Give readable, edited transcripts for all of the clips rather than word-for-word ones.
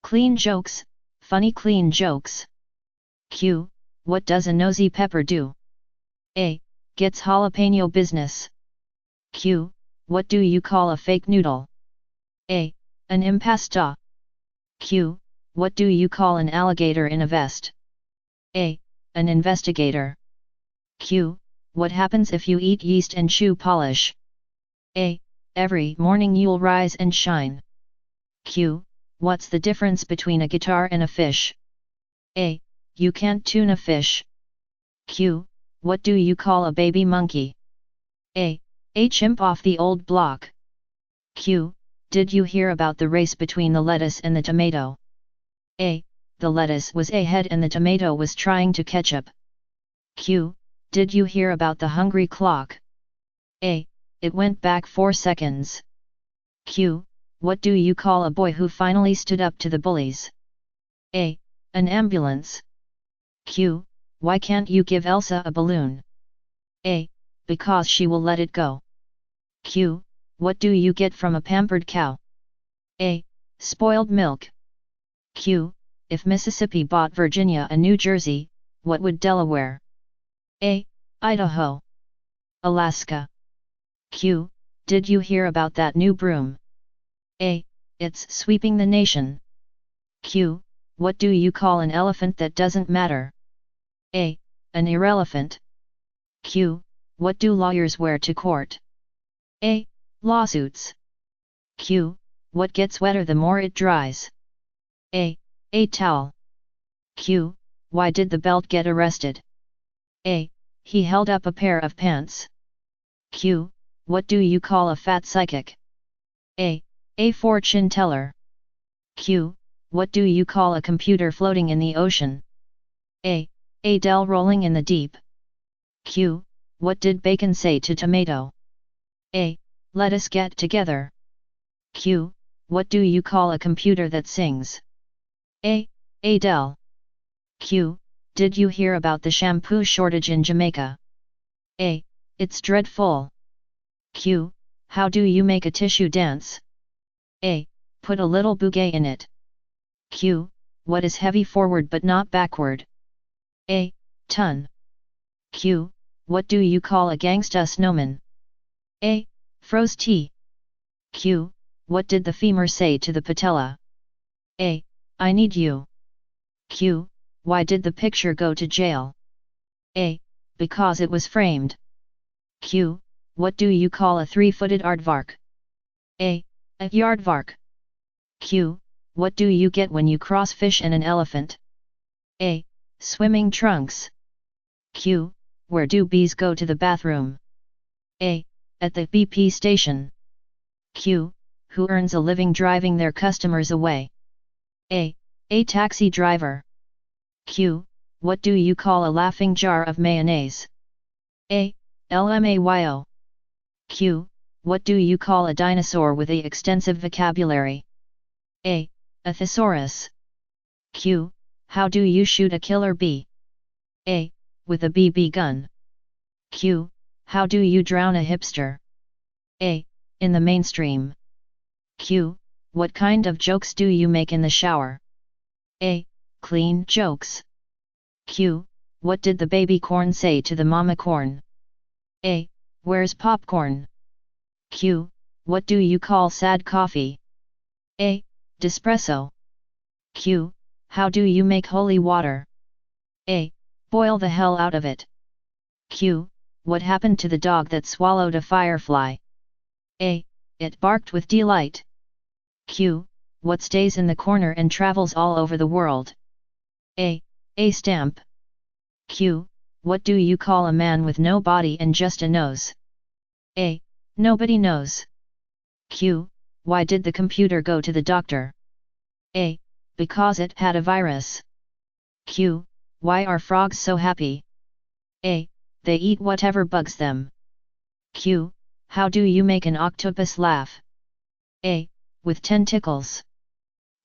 Clean jokes, funny clean jokes. Q. What does a nosy pepper do? A. Gets jalapeno business. Q. What do you call a fake noodle? A. An impasta. Q. What do you call an alligator in a vest? A. An investigator. Q. What happens if you eat yeast and shoe polish? A. Every morning you'll rise and shine. Q. What's the difference between a guitar and a fish? A. You can't tune a fish. Q. What do you call a baby monkey? A. A chimp off the old block. Q. Did you hear about the race between the lettuce and the tomato? A. The lettuce was ahead and the tomato was trying to catch up. Q. Did you hear about the hungry clock? A. It went back 4 seconds. Q. What do you call a boy who finally stood up to the bullies? A. An ambulance. Q. Why can't you give Elsa a balloon? A. Because she will let it go. Q. What do you get from a pampered cow? A. Spoiled milk. Q. If Mississippi bought Virginia a New Jersey, what would Delaware? A. Idaho. Alaska. Q. Did you hear about that new broom? A. It's sweeping the nation. Q. What do you call an elephant that doesn't matter? A. An irrelevant. Q. What do lawyers wear to court? A. Lawsuits. Q. What gets wetter the more it dries? A. A towel. Q. Why did the belt get arrested? A. He held up a pair of pants. Q. What do you call a fat psychic? A. A fortune teller. Q. What do you call a computer floating in the ocean? A. A Dell rolling in the deep. Q. What did bacon say to tomato? A. Let us get together. Q. What do you call a computer that sings? A. A Dell. Q. Did you hear about the shampoo shortage in Jamaica? A. It's dreadful. Q. How do you make a tissue dance? A. Put a little bouquet in it. Q. What is heavy forward but not backward? A. Ton. Q. What do you call a gangsta snowman? A. Froze tea. Q. What did the femur say to the patella? A. I need you. Q. Why did the picture go to jail? A. Because it was framed. Q. What do you call a 3-footed aardvark? A. A yardvark. Q. What do you get when you cross fish and an elephant? A. Swimming trunks. Q. Where do bees go to the bathroom? A. At the BP station. Q. Who earns a living driving their customers away? A. A taxi driver. Q. What do you call a laughing jar of mayonnaise? A. LMAYO. Q. What do you call a dinosaur with a extensive vocabulary? A. A thesaurus. Q. How do you shoot a killer bee? A. With a BB gun. Q. How do you drown a hipster? A. In the mainstream. Q. What kind of jokes do you make in the shower? A. Clean jokes. Q. What did the baby corn say to the mama corn? A. Where's popcorn? Q. What do you call sad coffee? A. Despresso. Q. How do you make holy water? A. Boil the hell out of it. Q. What happened to the dog that swallowed a firefly? A. It barked with delight. Q. What stays in the corner and travels all over the world? A. A stamp. Q. What do you call a man with no body and just a nose? A. Nobody knows. Q. Why did the computer go to the doctor? A. Because it had a virus. Q. Why are frogs so happy? A. They eat whatever bugs them. Q. How do you make an octopus laugh? A. With tentacles.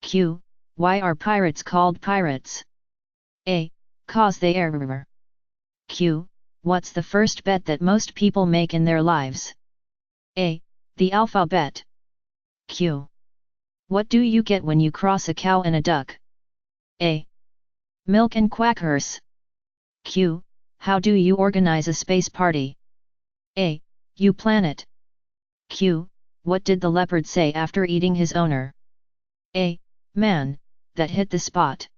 Q. Why are pirates called pirates? A. Cause they err. Q. What's the first bet that most people make in their lives? A. The alphabet. Q. What do you get when you cross a cow and a duck? A. Milk and quackers. Q. How do you organize a space party? A. You plan it. Q. What did the leopard say after eating his owner? A. Man, that hit the spot.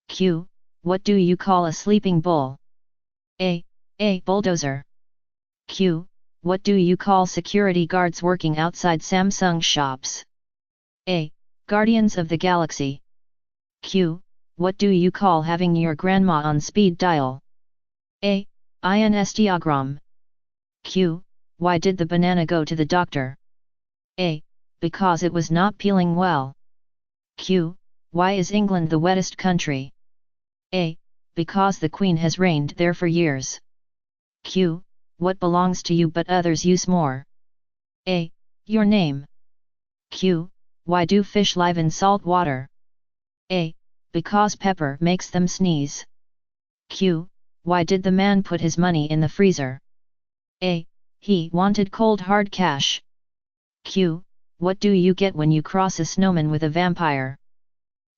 Q. What do you call a sleeping bull? A. Bulldozer. Q. What do you call security guards working outside Samsung shops? A. Guardians of the Galaxy. Q. What do you call having your grandma on speed dial? A. Instagram. Q. Why did the banana go to the doctor? A. Because it was not peeling well. Q. Why is England the wettest country? A. Because the Queen has reigned there for years. Q. What belongs to you but others use more? A. Your name. Q. Why do fish live in salt water? A. Because pepper makes them sneeze. Q. Why did the man put his money in the freezer? A. He wanted cold hard cash. Q. What do you get when you cross a snowman with a vampire?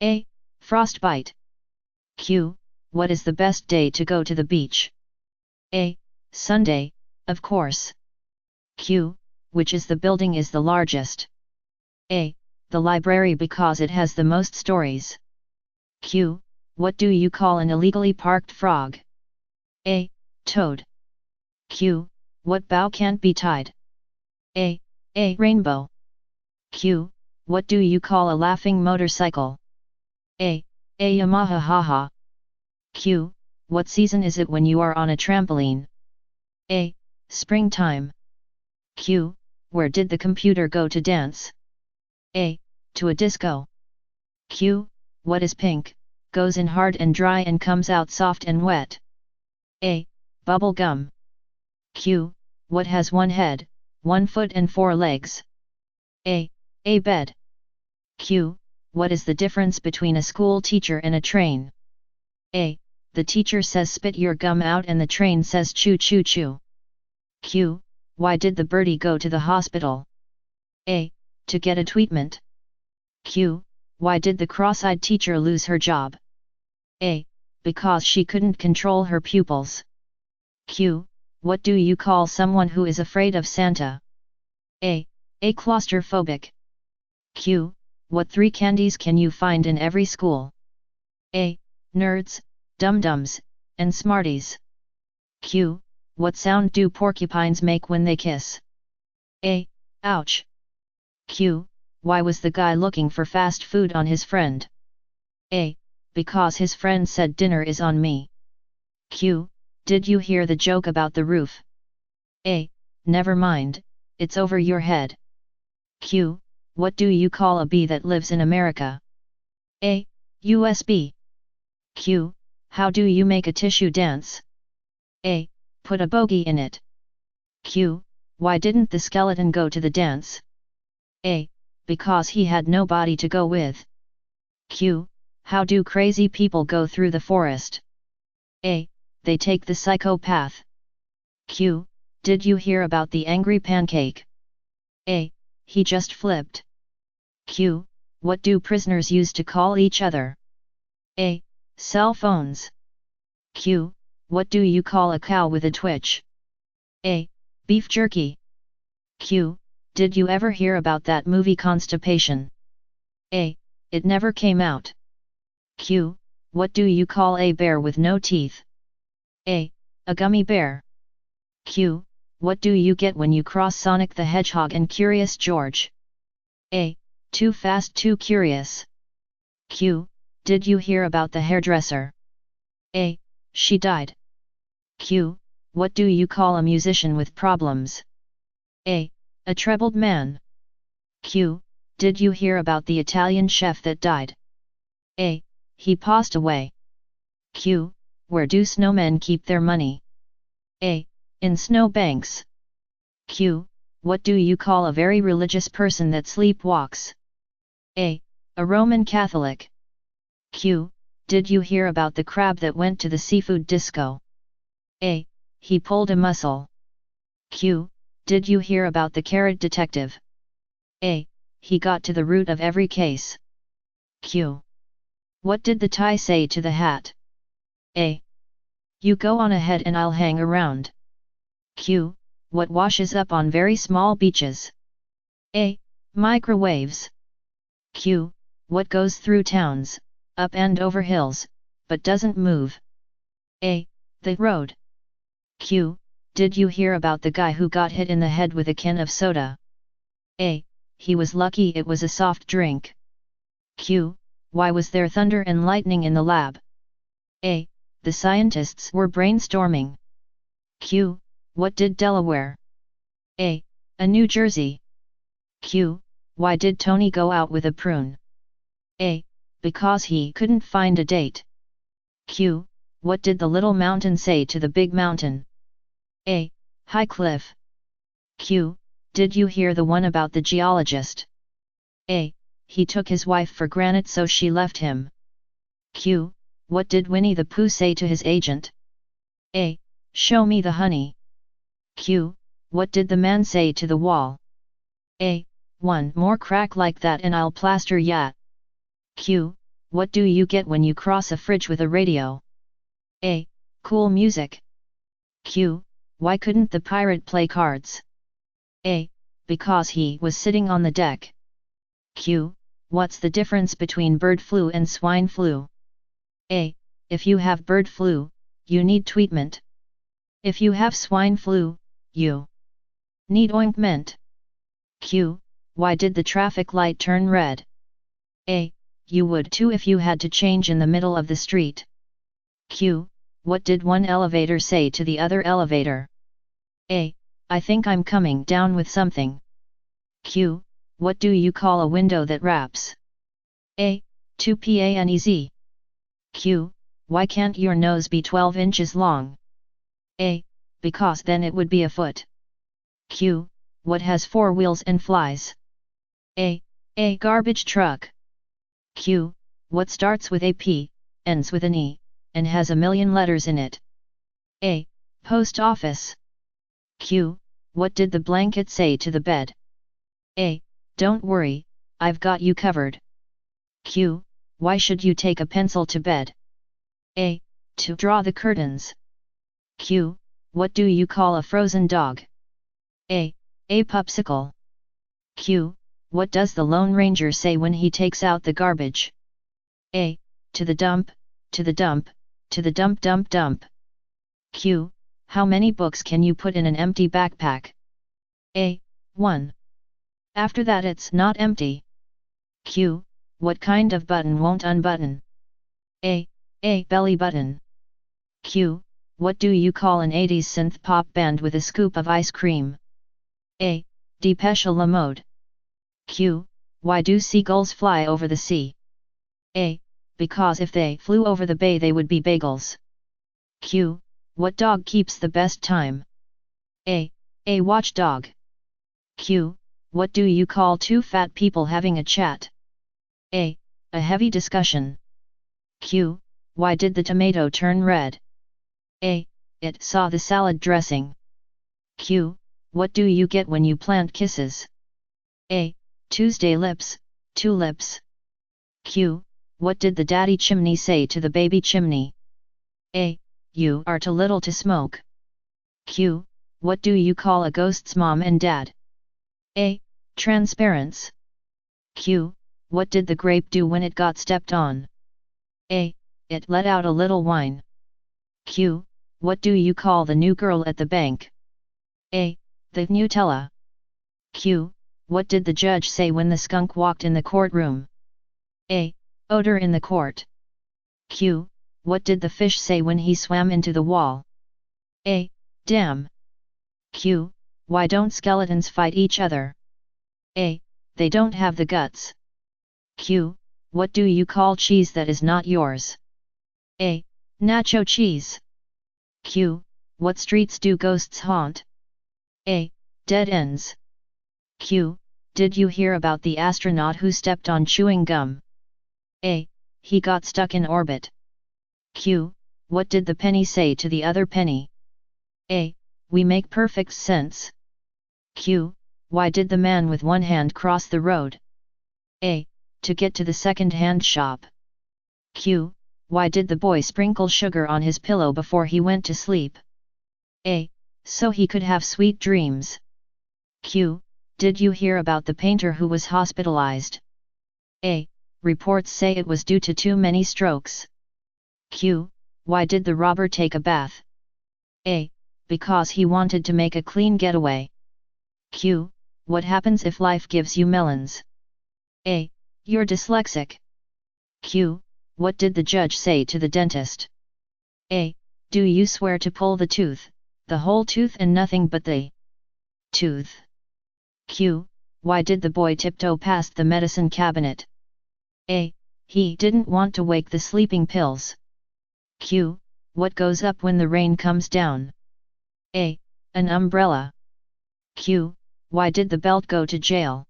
A. Frostbite. Q. What is the best day to go to the beach? A. Sunday, of course. Q. Which is the building is the largest? A. The library because it has the most stories. Q. What do you call an illegally parked frog? A. Toad. Q. What bow can't be tied? A. Rainbow. Q. What do you call a laughing motorcycle? A. Yamaha haha. Q. What season is it when you are on a trampoline? A. Springtime. Q. Where did the computer go to dance? A. To a disco. Q. What is pink, goes in hard and dry and comes out soft and wet? A. Bubble gum. Q. What has one head, 1 foot and 4 legs? A. Bed. Q. What is the difference between a school teacher and a train? A. The teacher says spit your gum out and the train says choo choo choo. Q. Why did the birdie go to the hospital? A. To get a treatment. Q. Why did the cross-eyed teacher lose her job? A. Because she couldn't control her pupils. Q. What do you call someone who is afraid of Santa? A. Claustrophobic. Q. What 3 candies can you find in every school? A. Nerds, dum-dums, and smarties. Q. What sound do porcupines make when they kiss? A. Ouch. Q. Why was the guy looking for fast food on his friend? A. Because his friend said dinner is on me. Q. Did you hear the joke about the roof? A. Never mind, it's over your head. Q. What do you call a bee that lives in America? A. USB. Q. How do you make a tissue dance? A. Put a bogey in it. Q. Why didn't the skeleton go to the dance? A. Because he had no body to go with. Q. How do crazy people go through the forest? A. They take the psychopath. Q. Did you hear about the angry pancake? A. He just flipped. Q. What do prisoners use to call each other? A. Cell phones. Q. What do you call a cow with a twitch? A. Beef jerky. Q. Did you ever hear about that movie Constipation? A. It never came out. Q. What do you call a bear with no teeth? A. A gummy bear. Q. What do you get when you cross Sonic the Hedgehog and Curious George? A. Too fast too curious. Q. Did you hear about the hairdresser? A. She died. Q. What do you call a musician with problems? A. A trebled man. Q. Did you hear about the Italian chef that died? A. He passed away. Q. Where do snowmen keep their money? A. In snowbanks. Q. What do you call a very religious person that sleepwalks? A. A Roman Catholic. Q. Did you hear about the crab that went to the seafood disco? A. He pulled a muscle. Q. Did you hear about the carrot detective? A. he got to the root of every case. Q. What did the tie say to the hat? A. You go on ahead and I'll hang around. Q. What washes up on very small beaches? A. Microwaves. Q. What goes through towns, up and over hills, but doesn't move? A. The road. Q. Did you hear about the guy who got hit in the head with a can of soda? A. He was lucky it was a soft drink. Q. Why was there thunder and lightning in the lab? A. The scientists were brainstorming. Q. What did Delaware? A. New Jersey. Q. Why did Tony go out with a prune? A. Because he couldn't find a date. Q. What did the little mountain say to the big mountain? A. High cliff. Q. Did you hear the one about the geologist? A. He took his wife for granted so she left him. Q. What did Winnie the Pooh say to his agent? A. Show me the honey. Q. What did the man say to the wall? A. One more crack like that and I'll plaster ya. Q. What do you get when you cross a fridge with a radio? A. Cool music. Q. Why couldn't the pirate play cards? A. Because he was sitting on the deck. Q. What's the difference between bird flu and swine flu? A. If you have bird flu, you need treatment. If you have swine flu, you need ointment. Q. Why did the traffic light turn red? A. You would too if you had to change in the middle of the street. Q. What did one elevator say to the other elevator? A. I think I'm coming down with something. Q. What do you call a window that wraps? A. 2PANEZ. Q. Why can't your nose be 12 inches long? A. Because then it would be a foot. Q. What has 4 wheels and flies? A. A garbage truck. Q. What starts with a P, ends with an E, and has a million letters in it? A. Post office. Q. What did the blanket say to the bed? A. Don't worry, I've got you covered. Q. Why should you take a pencil to bed? A. To draw the curtains. Q. What do you call a frozen dog? A. A popsicle. Q. What does the Lone Ranger say when he takes out the garbage? A. To the dump, to the dump, to the dump dump dump. Q. How many books can you put in an empty backpack? A. 1. After that it's not empty. Q. What kind of button won't unbutton? A. A belly button. Q. What do you call an 80s synth pop band with a scoop of ice cream? A. Depeche Mode. Q. Why do seagulls fly over the sea? A. Because if they flew over the bay they would be bagels. Q. What dog keeps the best time? A. A watchdog. Q. What do you call 2 fat people having a chat? A. A heavy discussion. Q. Why did the tomato turn red? A. It saw the salad dressing. Q. What do you get when you plant kisses? A. Tuesday lips, tulips. Q. What did the daddy chimney say to the baby chimney? A. You are too little to smoke. Q. What do you call a ghost's mom and dad? A. Transparents. Q. What did the grape do when it got stepped on? A. It let out a little whine. Q. What do you call the new girl at the bank? A. The Nutella. Q. What did the judge say when the skunk walked in the courtroom? A. Odor in the court. Q. What did the fish say when he swam into the wall? A. Damn. Q. Why don't skeletons fight each other? A. They don't have the guts. Q. What do you call cheese that is not yours? A. Nacho cheese. Q. What streets do ghosts haunt? A. Dead ends. Q. Did you hear about the astronaut who stepped on chewing gum? A. He got stuck in orbit. Q. What did the penny say to the other penny? A. We make perfect sense. Q. Why did the man with one hand cross the road? A. To get to the second-hand shop. Q. Why did the boy sprinkle sugar on his pillow before he went to sleep? A. So he could have sweet dreams. Q. Did you hear about the painter who was hospitalized? A. Reports say it was due to too many strokes. Q. Why did the robber take a bath? A. Because he wanted to make a clean getaway. Q. What happens if life gives you melons? A. You're dyslexic. Q. What did the judge say to the dentist? A. Do you swear to pull the tooth, the whole tooth and nothing but the tooth? Q. Why did the boy tiptoe past the medicine cabinet? A. He didn't want to wake the sleeping pills. Q. What goes up when the rain comes down? A. An umbrella. Q. Why did the belt go to jail?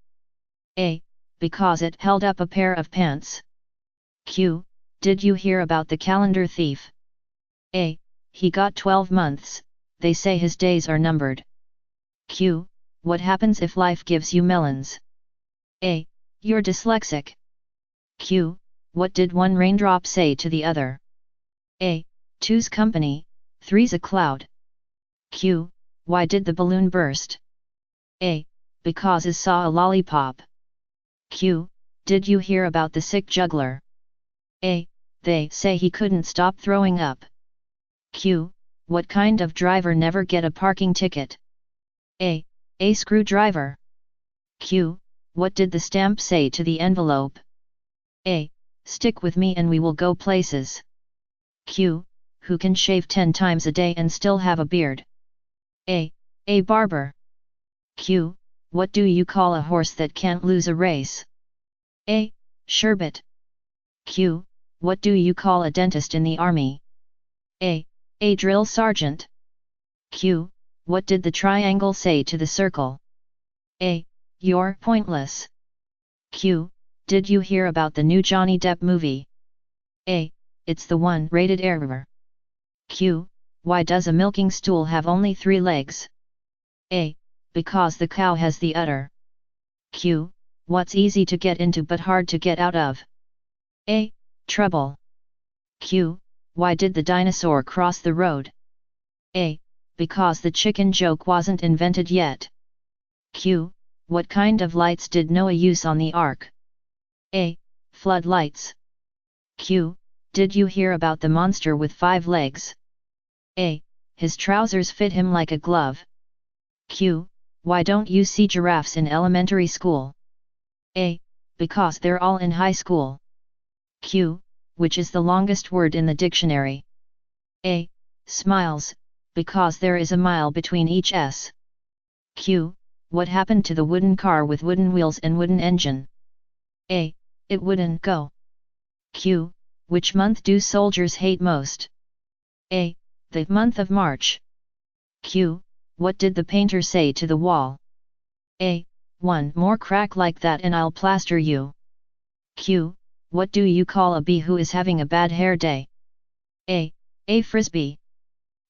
A. Because it held up a pair of pants. Q. Did you hear about the calendar thief? A. He got 12 months, they say his days are numbered. Q. What happens if life gives you melons? A. You're dyslexic. Q. What did one raindrop say to the other? A. Two's company, three's a cloud. Q. Why did the balloon burst? A. Because it saw a lollipop. Q. Did you hear about the sick juggler? A. They say he couldn't stop throwing up. Q. What kind of driver never get a parking ticket? A. A screwdriver. Q. What did the stamp say to the envelope? A. Stick with me and we will go places. Q. Who can shave 10 times a day and still have a beard? A. A barber. Q. What do you call a horse that can't lose a race? A. Sherbet. Q. What do you call a dentist in the army? A. A drill sergeant. Q. What did the triangle say to the circle? A. You're pointless. Q. Did you hear about the new Johnny Depp movie? A. It's the one rated R. Q. Why does a milking stool have only 3 legs? A. Because the cow has the udder. Q. What's easy to get into but hard to get out of? A. Trouble. Q. Why did the dinosaur cross the road? A. Because the chicken joke wasn't invented yet. Q. What kind of lights did Noah use on the ark? A. Floodlights. Q. Did you hear about the monster with 5 legs? A. His trousers fit him like a glove. Q. Why don't you see giraffes in elementary school? A. Because they're all in high school. Q. Which is the longest word in the dictionary? A. Smiles, because there is a mile between each S. Q. What happened to the wooden car with wooden wheels and wooden engine? A. It wouldn't go. Q. Which month do soldiers hate most? A. The month of March. Q. What did the painter say to the wall? A. One more crack like that and I'll plaster you. Q. What do you call a bee who is having a bad hair day? A. A frisbee.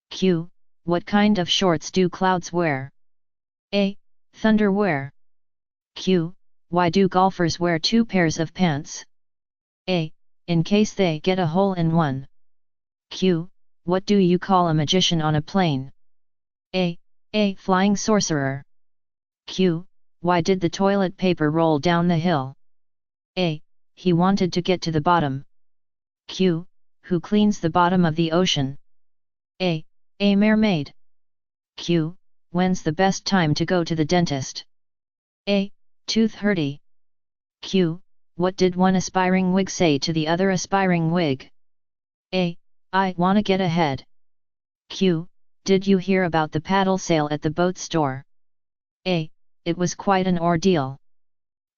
Q. What kind of shorts do clouds wear? A. Thunderwear. Q. Why do golfers wear 2 pairs of pants? A. In case they get a hole in one. Q. What do you call a magician on a plane? A. A flying sorcerer. Q. Why did the toilet paper roll down the hill? A. He wanted to get to the bottom. Q. Who cleans the bottom of the ocean? A. A mermaid. Q. When's the best time to go to the dentist? A. Tooth hurty. Q. What did one aspiring wig say to the other aspiring wig? A. I wanna get ahead. Q. Did you hear about the paddle sale at the boat store? A. It was quite an ordeal.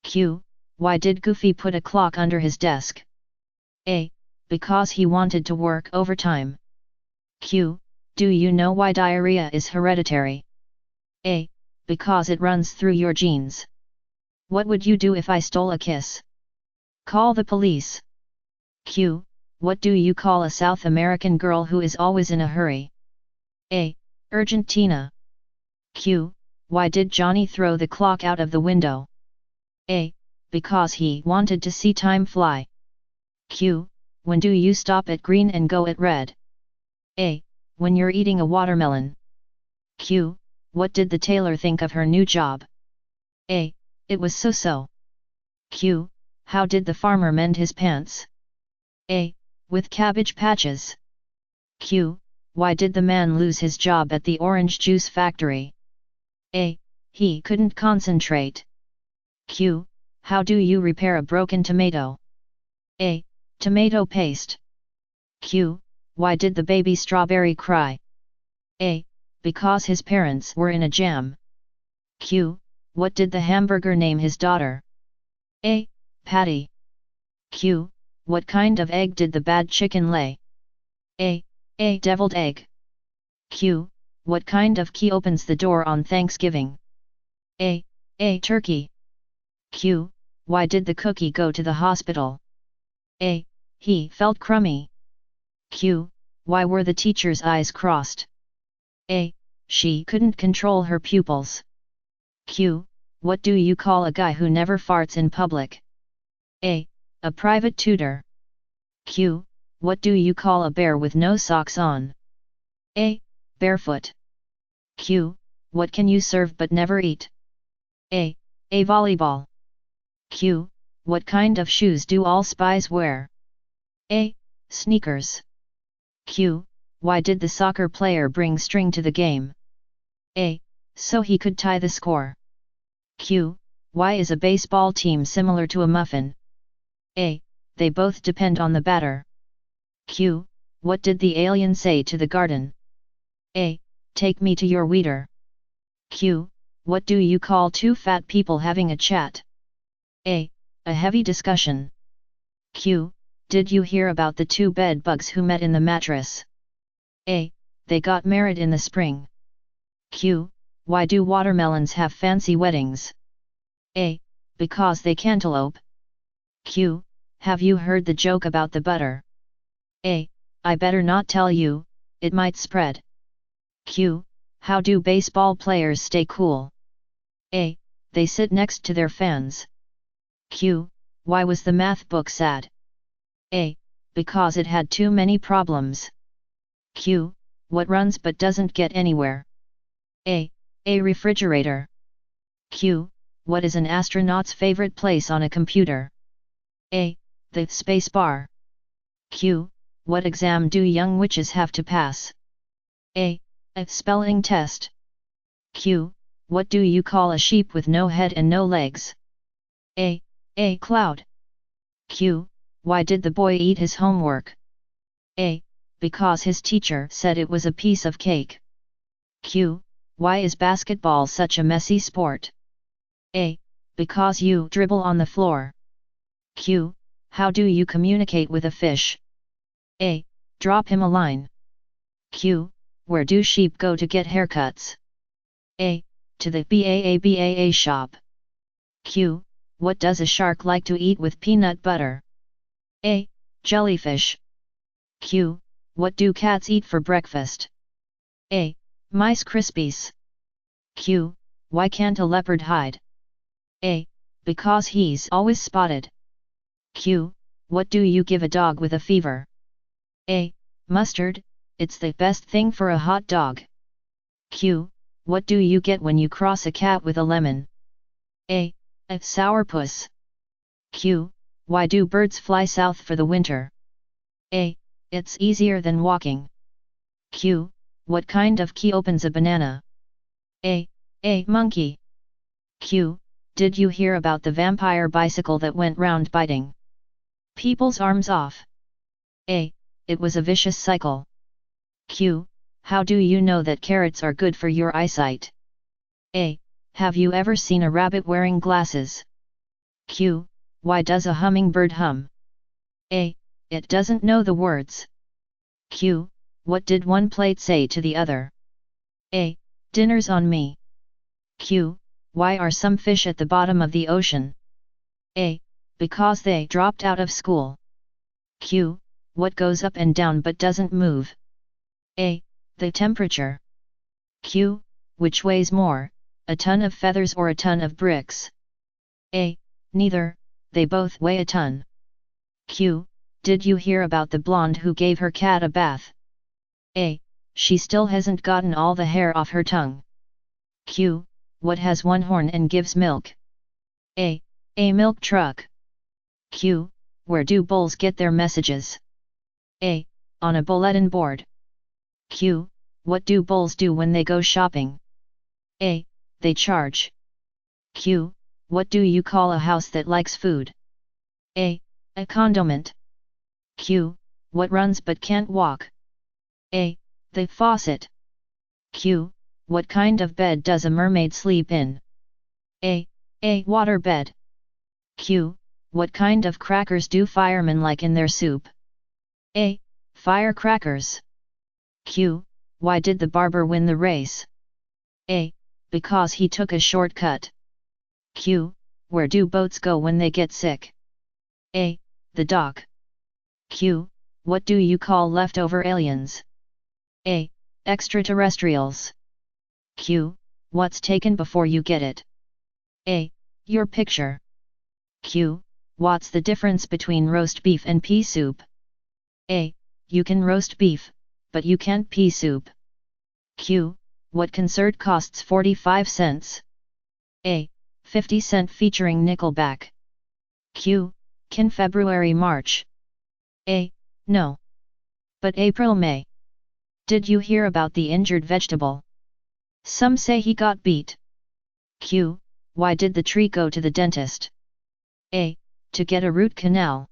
Q. Why did Goofy put a clock under his desk? A. Because he wanted to work overtime. Q. Do you know why diarrhea is hereditary? A. Because it runs through your genes. What would you do if I stole a kiss? Call the police. Q. What do you call a South American girl who is always in a hurry? A. Argentina. Q. Why did Johnny throw the clock out of the window? A. because he wanted to see time fly. Q. When do you stop at green and go at red? A. When you're eating a watermelon. Q. What did the tailor think of her new job? A. It was so-so. Q. How did the farmer mend his pants? A. With cabbage patches. Q. Why did the man lose his job at the orange juice factory? A. He couldn't concentrate. Q. How do you repair a broken tomato? A. Tomato paste. Q. Why did the baby strawberry cry? A. Because his parents were in a jam. Q. What did the hamburger name his daughter? A. Patty. Q. What kind of egg did the bad chicken lay? A. Deviled egg. Q. What kind of key opens the door on Thanksgiving? A. Turkey. Q. Why did the cookie go to the hospital? A. He felt crummy. Q. Why were the teacher's eyes crossed? A. She couldn't control her pupils. Q. What do you call a guy who never farts in public? A. A private tutor. Q. What do you call a bear with no socks on? A. Barefoot. Q. What can you serve but never eat? A. Volleyball. Q. What kind of shoes do all spies wear? A. Sneakers. Q. Why did the soccer player bring string to the game? A. So he could tie the score. Q. Why is a baseball team similar to a muffin? A. They both depend on the batter. Q. What did the alien say to the garden? A. Take me to your weeder. Q. What do you call two fat people having a chat? A. A heavy discussion. Q. Did you hear about the two bed bugs who met in the mattress? A. They got married in the spring. Q. Why do watermelons have fancy weddings? A. Because they cantaloupe. Q. Have you heard the joke about the butter? A. I better not tell you, it might spread. Q. How do baseball players stay cool? A. They sit next to their fans. Q. Why was the math book sad? A. Because it had too many problems. Q. What runs but doesn't get anywhere? A. A refrigerator. Q. What is an astronaut's favorite place on a computer? A. The space bar. Q. What exam do young witches have to pass? A. A spelling test. Q. What do you call a sheep with no head and no legs? A. A cloud. Q. Why did the boy eat his homework? A. Because his teacher said it was a piece of cake. Q. Why is basketball such a messy sport? A. Because you dribble on the floor. Q. How do you communicate with a fish? A. Drop him a line. Q. Where do sheep go to get haircuts? A. To the BAA shop. Q. What does a shark like to eat with peanut butter? A. Jellyfish. Q. What do cats eat for breakfast? A. Mice Krispies. Q. Why can't a leopard hide? A. Because he's always spotted. Q. What do you give a dog with a fever? A. Mustard, it's the best thing for a hot dog. Q. What do you get when you cross a cat with a lemon? A. A sourpuss. Q. Why do birds fly south for the winter? A. It's easier than walking. Q. What kind of key opens a banana? A. A monkey. Q. Did you hear about the vampire bicycle that went round biting people's arms off? A. It was a vicious cycle. Q. How do you know that carrots are good for your eyesight? A. Have you ever seen a rabbit wearing glasses? Q. Why does a hummingbird hum? A. It doesn't know the words. Q. What did one plate say to the other? A. Dinner's on me. Q. Why are some fish at the bottom of the ocean? A. Because they dropped out of school. Q. What goes up and down but doesn't move? A. The temperature. Q. Which weighs more, a ton of feathers or a ton of bricks? A. Neither, they both weigh a ton. Q. Did you hear about the blonde who gave her cat a bath? A. She still hasn't gotten all the hair off her tongue. Q. What has one horn and gives milk? A. A milk truck. Q. Where do bulls get their messages? A. On a bulletin board. Q. What do bulls do when they go shopping? A. They charge. Q. What do you call a house that likes food? A. A condomint. Q. What runs but can't walk? A. The faucet. Q. What kind of bed does a mermaid sleep in? A. A water bed. Q. What kind of crackers do firemen like in their soup? A. Firecrackers. Q. Why did the barber win the race? A. Because he took a shortcut. Q. Where do boats go when they get sick? A. The dock. Q. What do you call leftover aliens? A. Extraterrestrials. Q. What's taken before you get it? A. Your picture. Q. What's the difference between roast beef and pea soup? A. You can roast beef, but you can't pea soup. Q. What concert costs 45 cents? A. 50 cent featuring Nickelback. Q. Can February March? A. No. But April May. Did you hear about the injured vegetable? Some say he got beat. Q. Why did the tree go to the dentist? A. To get a root canal.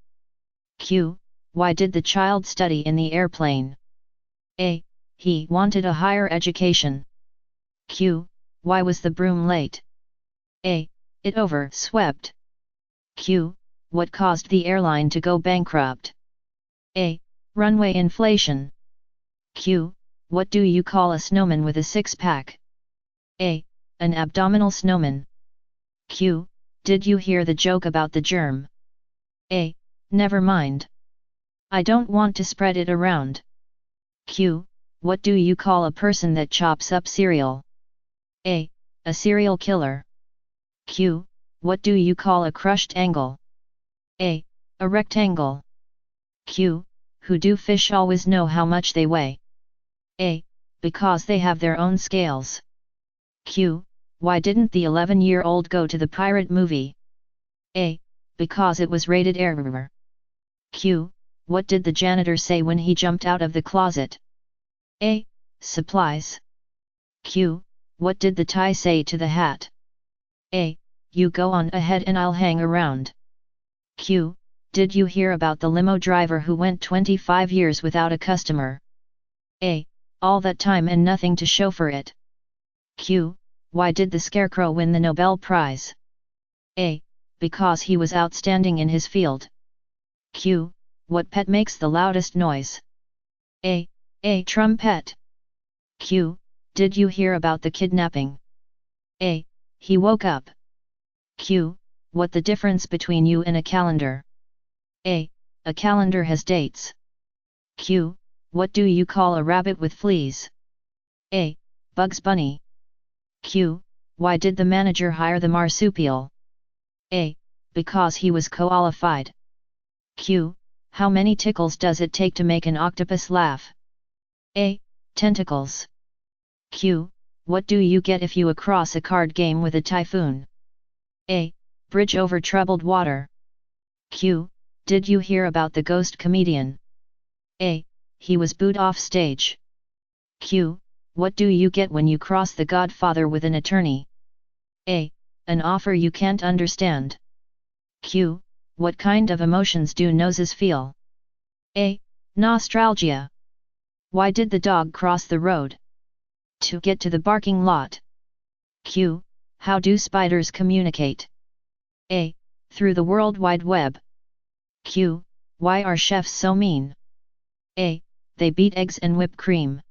Q. Why did the child study in the airplane? A. He wanted a higher education. Q. Why was the broom late? A. It overswept. Q. What caused the airline to go bankrupt? A. Runway inflation. Q. What do you call a snowman with a six-pack? A. An abdominal snowman. Q. Did you hear the joke about the germ? A. Never mind. I don't want to spread it around. Q. What do you call a person that chops up cereal? A. A serial killer. Q. What do you call a crushed angle? A. A rectangle. Q. Who do fish always know how much they weigh? A. Because they have their own scales. Q. Why didn't the 11-year-old go to the pirate movie? A. Because it was rated R. Q. What did the janitor say when he jumped out of the closet? A. Supplies. Q. What did the tie say to the hat? A. You go on ahead and I'll hang around. Q. Did you hear about the limo driver who went 25 years without a customer? A. All that time and nothing to show for it. Q. Why did the scarecrow win the Nobel Prize? A. Because he was outstanding in his field. Q. What pet makes the loudest noise? A. A trumpet. Q. Did you hear about the kidnapping? A. He woke up. Q. What the difference between you and a calendar? A. A calendar has dates. Q. What do you call a rabbit with fleas? A. Bugs Bunny. Q. Why did the manager hire the marsupial? A. Because he was qualified. Q. How many tickles does it take to make an octopus laugh? A. Tentacles. Q. What do you get if you cross a card game with a typhoon? A. Bridge over troubled water. Q. Did you hear about the ghost comedian? A. He was booed off stage. Q. What do you get when you cross the Godfather with an attorney? A. An offer you can't understand. Q. What kind of emotions do noses feel? A. Nostalgia. Why did the dog cross the road? To get to the parking lot. Q. How do spiders communicate? A. Through the World Wide Web. Q. Why are chefs so mean? A. They beat eggs and whipped cream.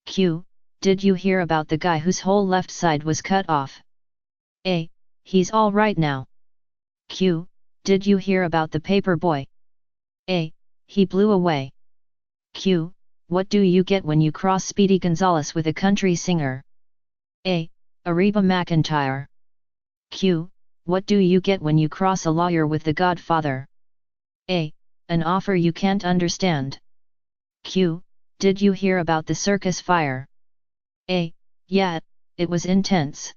Q. Did you hear about the guy whose whole left side was cut off? A. He's all right now. Q. Did you hear about the paper boy? A. He blew away. Q. What do you get when you cross Speedy Gonzales with a country singer? A. Reba McEntire. Q. what do you get when you cross a lawyer with the Godfather? A. An offer you can't understand. Q. Did you hear about the circus fire? A. Yeah, it was intense.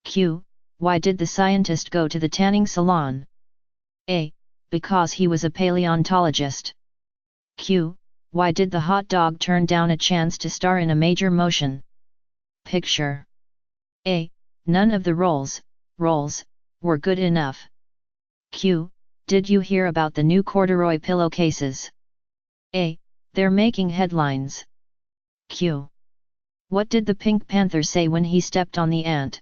Q. Why did the scientist go to the tanning salon? A. Because he was a paleontologist. Q. Why did the hot dog turn down a chance to star in a major motion picture? A. None of the roles were good enough. Q. Did you hear about the new corduroy pillowcases? A. They're making headlines. Q. What did the Pink Panther say when he stepped on the ant?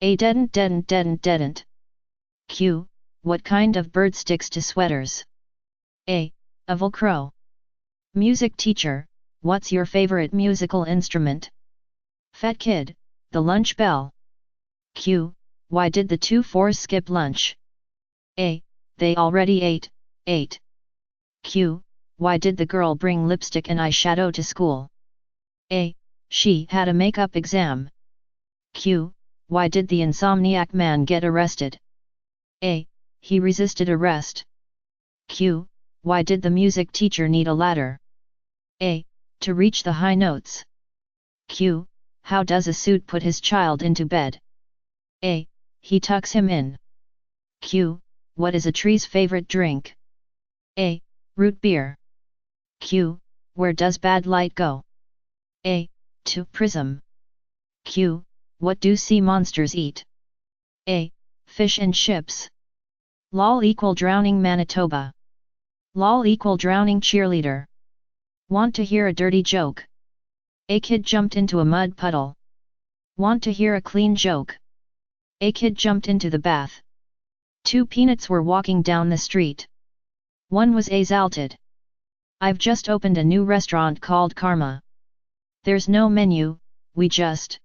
A. Didn't. Q. What kind of bird sticks to sweaters? A. A velcro. Music teacher, what's your favorite musical instrument? Fat kid, the lunch bell. Q. Why did the 2-4 skip lunch? A. They already ate. Q. Why did the girl bring lipstick and eyeshadow to school? A. She had a makeup exam. Q. Why did the insomniac man get arrested? A. He resisted arrest. Q. Why did the music teacher need a ladder? A. To reach the high notes. Q. How does a suit put his child into bed? A. He tucks him in. Q. What is a tree's favorite drink? A. Root beer. Q. Where does bad light go? A. To prism. Q. What do sea monsters eat? A. Fish and chips. LOL = drowning Manitoba. LOL = drowning cheerleader. Want to hear a dirty joke? A kid jumped into a mud puddle. Want to hear a clean joke? A kid jumped into the bath. 2 peanuts were walking down the street. One was exalted. I've just opened a new restaurant called Karma. There's no menu, we just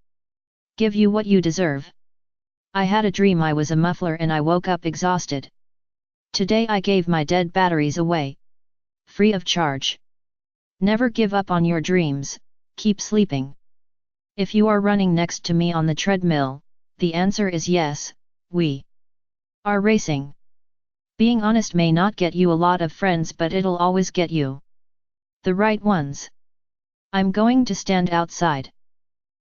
give you what you deserve. I had a dream I was a muffler and I woke up exhausted. Today I gave my dead batteries away. Free of charge. Never give up on your dreams, keep sleeping. If you are running next to me on the treadmill, the answer is yes, we are racing. Being honest may not get you a lot of friends, but it'll always get you the right ones. I'm going to stand outside.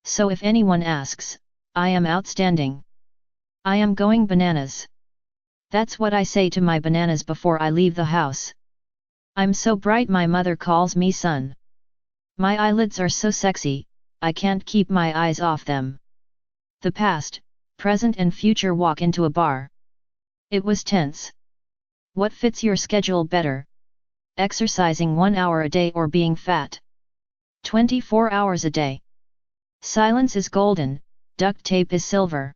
So if anyone asks, I am outstanding. I am going bananas. That's what I say to my bananas before I leave the house. I'm so bright my mother calls me son. My eyelids are so sexy, I can't keep my eyes off them. The past, present and future walk into a bar. It was tense. What fits your schedule better? Exercising 1 hour a day or being fat? 24 hours a day. Silence is golden, duct tape is silver.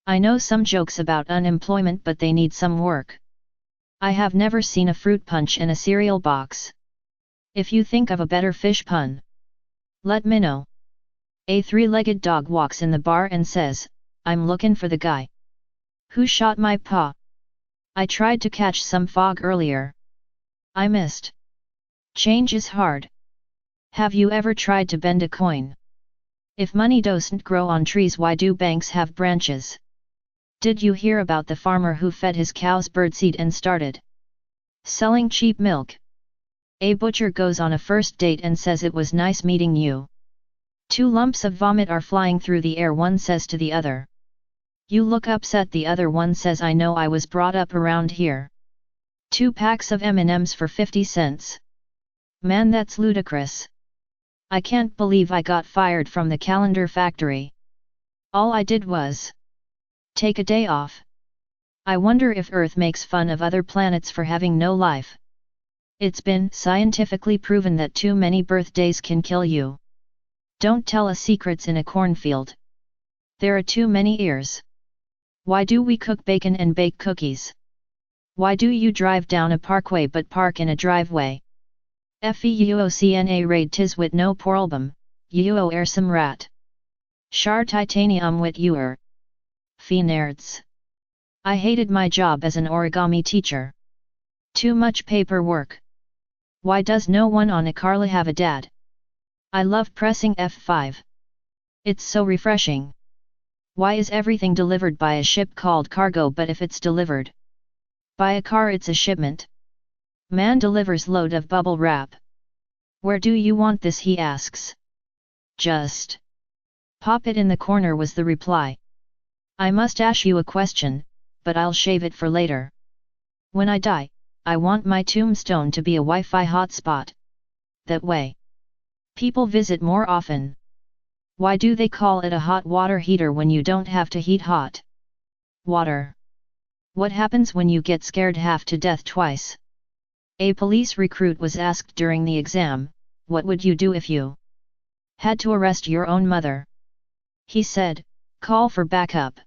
I know some jokes about unemployment, but they need some work. I have never seen a fruit punch in a cereal box. If you think of a better fish pun, let me know. A 3-legged dog walks in the bar and says, I'm looking for the guy who shot my paw. I tried to catch some fog earlier. I missed. Change is hard. Have you ever tried to bend a coin? If money doesn't grow on trees, why do banks have branches? Did you hear about the farmer who fed his cows birdseed and started selling cheap milk? A butcher goes on a first date and says it was nice meeting you. 2 lumps of vomit are flying through the air, one says to the other. You look upset, the other one says I know, I was brought up around here. 2 packs of M&Ms for 50 cents. Man, that's ludicrous. I can't believe I got fired from the calendar factory. All I did was take a day off. I wonder if Earth makes fun of other planets for having no life. It's been scientifically proven that too many birthdays can kill you. Don't tell us secrets in a cornfield. There are too many ears. Why do we cook bacon and bake cookies? Why do you drive down a parkway but park in a driveway? Feuocna raid tiswit no poralbum, uo ersum rat. Char titanium wit uer. Fee nerds. I hated my job as an origami teacher. Too much paperwork. Why does no one on Icarla have a dad? I love pressing F5. It's so refreshing. Why is everything delivered by a ship called cargo, but if it's delivered by a car it's a shipment? Man delivers load of bubble wrap. Where do you want this, he asks. Just pop it in the corner, was the reply. I must ask you a question, but I'll shave it for later. When I die, I want my tombstone to be a Wi-Fi hotspot. That way, people visit more often. Why do they call it a hot water heater when you don't have to heat hot water? What happens when you get scared half to death twice? A police recruit was asked during the exam, what would you do if you had to arrest your own mother? He said, call for backup.